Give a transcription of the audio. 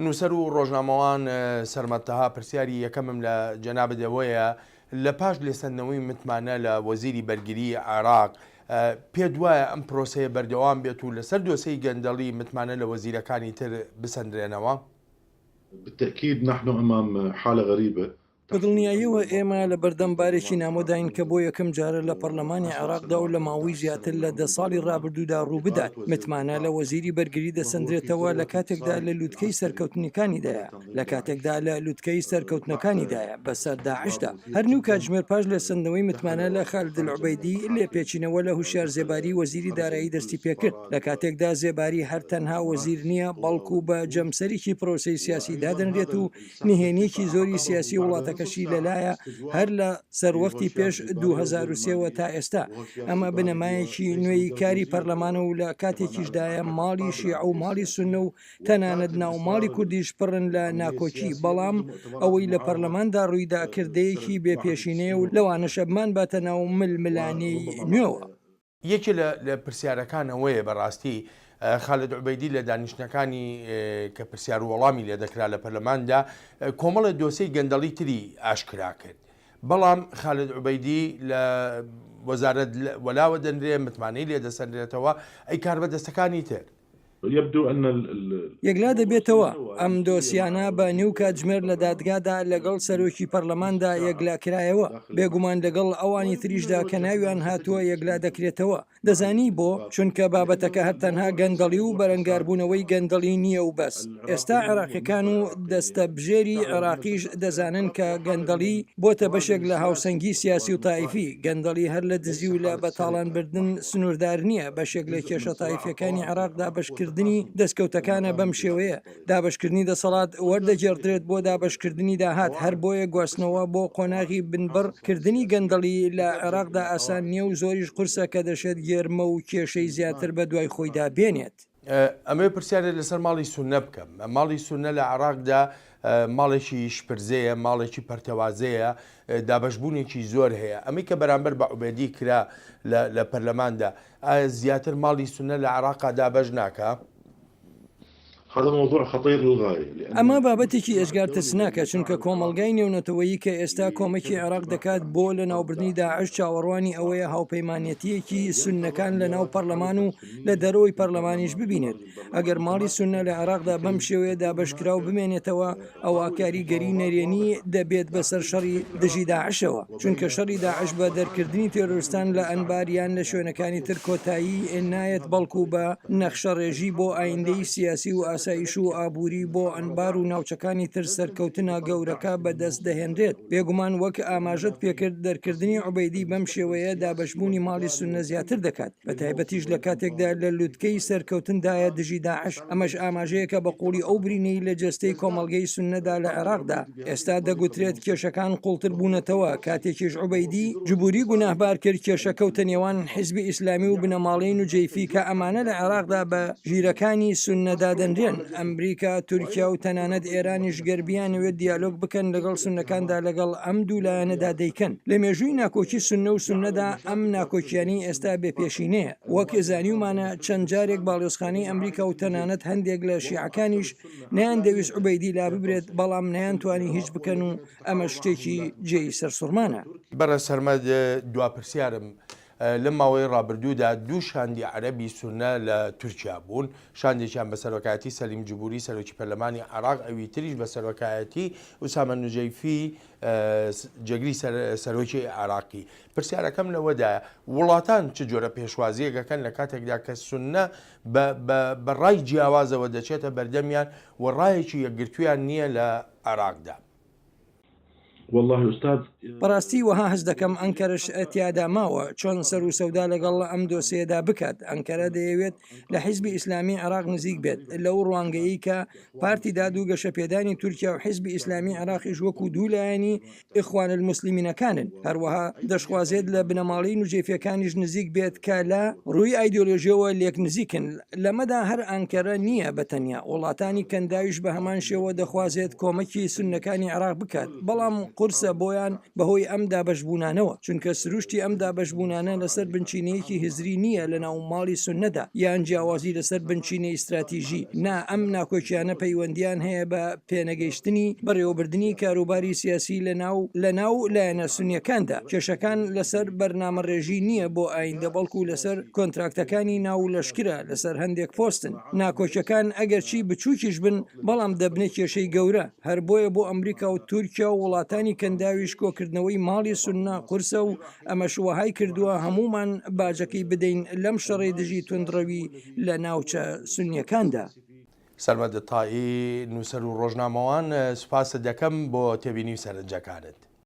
نووسەر و ڕۆژنامەوان سەرمەتەها پرسیاری یەکەمم لە جەنابەتەوەیە لە پاش لێسەندنەوەی متمانە لە وەزیری بەرگری عێراق پێ دوایە ئەم پرۆسەیە بەردەوام بێت و لەسەر دۆسەی گەندەڵی متمانە لە وەزیرەکانی تر بسەندرێنەوە؟ بالتأكيد نحن أمام حالة غريبة. بەدڵنیاییەوە ئێمە لە بەردەمبارێکی نامۆداین کە بۆ یەکەم جارە لە پەرلەمانی عێراقدا و لە ماوەی زیاتر لە 10 ساڵی ڕابردوودا ڕوو بدات متمانە لە وەزیری بەرگری دەسەندرێتەوە لە کاتێکدا لە لووتکەی سەرکەوتنیەکانیدایە لە کاتێکدا لە لووتکەی سەرکەوتنەکانیدایە بەسەر داعشدا هەر نیو کاتژمێر پاش لە سندنەوەی متمانە لە خالد العوبەیدی لێ پێچینەوە لە هوشیار زێباری وەزیری دارایی دەستی پێکرد لە کاتێکدا زێباری هەر تەنها وەزیر نییە بەڵکو بە جەمسەرێکی پرۆسەی سیاسی دادەنرێت و نهێنیەکی زۆری سیاسی وڵاتەکەشی لەلایە هەر لە سەروەختی پێش 2003ەوە تا ئێستا ئەمە بنەمایەکی نوێی کاری پەرلەمانە و لە کاتێکیشدایە ماڵی شیع و ماڵی سونە و تەنانەت ناو ماڵی کوردیش پڕن لە ناکۆکی بەڵام ئەوەی لە پەرلەماندا ڕوویدا کردەیەکی بێپێشینەیە و لەوانەشە بمان باتە ناو ململانەی نوێوە. یەکی لە پرسیارەکانەوەیە بەڕاستی خالد عوبەیدی لە دانیشتەکانی کە پرسیار وەڵامی لێ دەکرا لە پەرلەماندا کۆمەڵە دۆسەی گەندەڵی تری ئاشکرا کرد بەڵام خالد عوبەیدی لە وەزارەت وەلاوە دەنرێ متمانەی لێ دەسەندرێتەوە ئەی کاربەدەستەکانی تر یەکلا دەبێتەوە ئەم دۆسیانە بە نیو کاتژمێر لە دادگادا لەگەڵ سەرۆکی پەرلەماندا یەکلاکرایەوە بێگومان لەگەڵ ئەوانی تریشدا کە ناویان هاتووە یەکلا دەکرێتەوە دەزانی بۆ چونکە بابەتەکە هەر تەنها گەندەڵی و بەرەنگاربوونەوەی گەندەڵی نییە و بەس ئێستا عێراقیەکان و دەستە بژێری عێراقیش دەزانن کە گەندەڵی بۆتە بەشێک لە هاوسەنگی سیاسی و تایفی گەندەڵی هەر لە دزی و لە بەتاڵانبردن سنووردار نییە بەشێک لە کێشە تایفیەکانی عێراقدا بەشکردنی دەستکەوتەکانە بەم شێوەیە دابشکردنی دەسەڵات وەردەگێڕدرێت بۆ دابشکردنی داهات هەر بۆیە گواستنەوە بۆ قۆناغی بنبڕکردنی گەندەڵی لە عێراقدا ئاسان نییە و زۆریش قورسە کە دەشێت گێرمە و کێشەی زیاتر بە دوای خۆیدا بێنێت. ئەمێ پرسیارە لەسەر ماڵی سونە بکەم ماڵی سونە لە عێراقدا ماڵێکی شپرزەیە ماڵێکی پەرتەوازەیە دابشبوونێکی زۆر هەیە ئەمی کە بەرامبەر بە عوبەیدی کرا لە پەرلەماندا ئایا زیاتر ماڵی سونە لە عێراقا دابەش ناکە؟ هذا موضوع خطير للغاية. ئەمە بابەتێکی ئێژگار ترسناکە چونکە کۆمەلگای نێونەتەوەیی کە ئێستا کۆمەکی عێراق دەکات بۆ لە ناوبردنی داعش چاوەڕوانی ئەوەیە هاوپەیمانەتیەکی سوننەکان لە ناو پەرلەمان و لە دەرەوەی پەرلەمانیش ببینێت ئەگەر ماڵی سونە لە عێراقدا بەم شێوەیە دابەشکرا و بمێنێتەوە ئەوە کاریگەری نەرێنی دەبێت بەسەر شەڕی دژی داعشەوە چونکە شەڕی داعش بە دەرکردنی تێرۆریستان لە ئەنباریان لە شوێنەکانی تر کۆتایی نایەت بەڵکو بە نەخشەڕێژی بۆ ئایندەی سیاسی و ئاسایش و ئابووری بۆ ئەنبار و ناوچەکانی تر سەرکەوتنە گەورەکە بەدەست دەهێنرێت بێگومان وەک ئاماژەت پێکرد دەرکردنی عوبەیدی بەم شێوەیە دابەشبوونی ماڵی سونە زیاتر دەکات بە تایبەتیش لە کاتێکدا لە لووتکەی سەرکەوتندایە دژی داعش ئەمەش ئاماژەیەکە بە قوڵی ئەو برینەی لە جەستەی کۆمەڵگەی سونەدا لە عێراقدا ئێستا دەگوترێت کێشەکان قوڵتر بوونەتەوە کاتێکیش عوبەیدی جبوری گوناهبار کرد کێشەکەوتە نێوان حیزبی ئیسلامی و بنەماڵەی نوجەیفی کە ئەمانە لە عێراقدا بە ژیرەکانی سونەدا دەنرێن ئەمریکا تورکیا و تەنانەت ئێرانیش گەربیانەوێت دیالۆگ بکەن لەگەڵ سونەکاندا لەگەڵ ئەم دوولایەنەدا دەیکەن لە مێژووی ناکۆکی سونە و سونەدا ئەم ناکۆکیانی ئێستا بێپێشینەیە وەک زانیومانە چەند جارێک باڵێۆزخانەی ئەمریکا و تەنانەت هەندێک لە شیعەکانیش نیان دەویست عوبەیدی لا ببرێت بەڵام نەیانتوانی هیچ بکەن و ئەمە شتێکی جێی سەرسوڕمانە. بەرە سەرمەد دواپرسیارم لە ماوەی ڕابردوودا دوو شاندی عەرەبی سونە لە تورکیا بوون شاندێکیان بە سەرۆکایەتی سەلیم جبوری سەرۆکی پەرلەمانی عێراق ئەوی تریش بە سەرۆکایەتی ئوسامە نوجەیفی جەگری سەرۆکی عێراقی پرسیارەکەم لەوەدایە وڵاتان چ جۆرە پێشوازیەکەکەن لە کاتێکدا کە سونە بە ڕای جیاوازەوە دەچێتە بەردەمیان و ڕایەکی یەکگرتویان نییە لە عێراقدا. والله أستاذ بەڕاستی وەها هەست دەکەم ئەنکەرش تیادا ماوە چۆن سەر و سەودا لەگەڵ ئەم دۆسیەدا بکات ئەنکەرە دەیەوێت لە حیزبی ئیسلامی عێراق نزیک بێت لەو ڕوانگەیی کە پارتی دادوو گەشەپێدانی تورکیا و حیزبی ئیسلامی عێراقیش وەکو دوولایەنی ئیخوان الموسلیمینەکانن هەروەها دەشخوازێت لە بنەماڵەی نوجەیفیەکانیش نزیک بێت کە لە ڕووی ئایدۆلۆژیەوە لێک نزیکن لەمەدا هەر ئەنکەرە نییە بەتەنیا وڵاتانی کەنداویش بە هەمان شێوە دەخوازێت کۆمەکی سونەکانی عێراق بکات بەڵام قورسە بۆیان بەهۆی ئەم دابەشبوونانەوە چونکە سروشتی ئەم دابەشبوونانە لەسەر بنچینەیەکی هزری نییە لە ناو ماڵی سونەدا یان جیاوازی لەسەر بنچینەی استراتیژی نا ئەم ناکۆکیانە پەیوەندیان هەیە بە پێنەگەیشتنی بەڕێوەبردننی کاروباری سیاسی لە ناو لایەنە سونیەکاندا کێشەکان لەسەر بەرنامەڕێژی نییە بۆ ئایندە بەڵکو لەسەر کۆنتراکتەکانی ناو لەشکرە لەسەر هەندێک پۆستن ناکۆکیەکان ئەگەرچی بچووکیش بن بەڵام دەبنە کێشەی گەورە هەر بۆیە بۆ ئەمریکا و تورکیا و وڵاتانی کەنداویش کۆکردنەوەی ماڵی سوننا قورسە و ئەمەش وەهای کردووە هەمومان باجەکەی بدەین لەم شەڕی دژی توندڕەوی لە ناوچە سونیەکاندا. سەرمەدە تایی نووسەر و ڕۆژنامەوان سوپاسە دەکەم بۆ تێبینی سەرنجەکانت.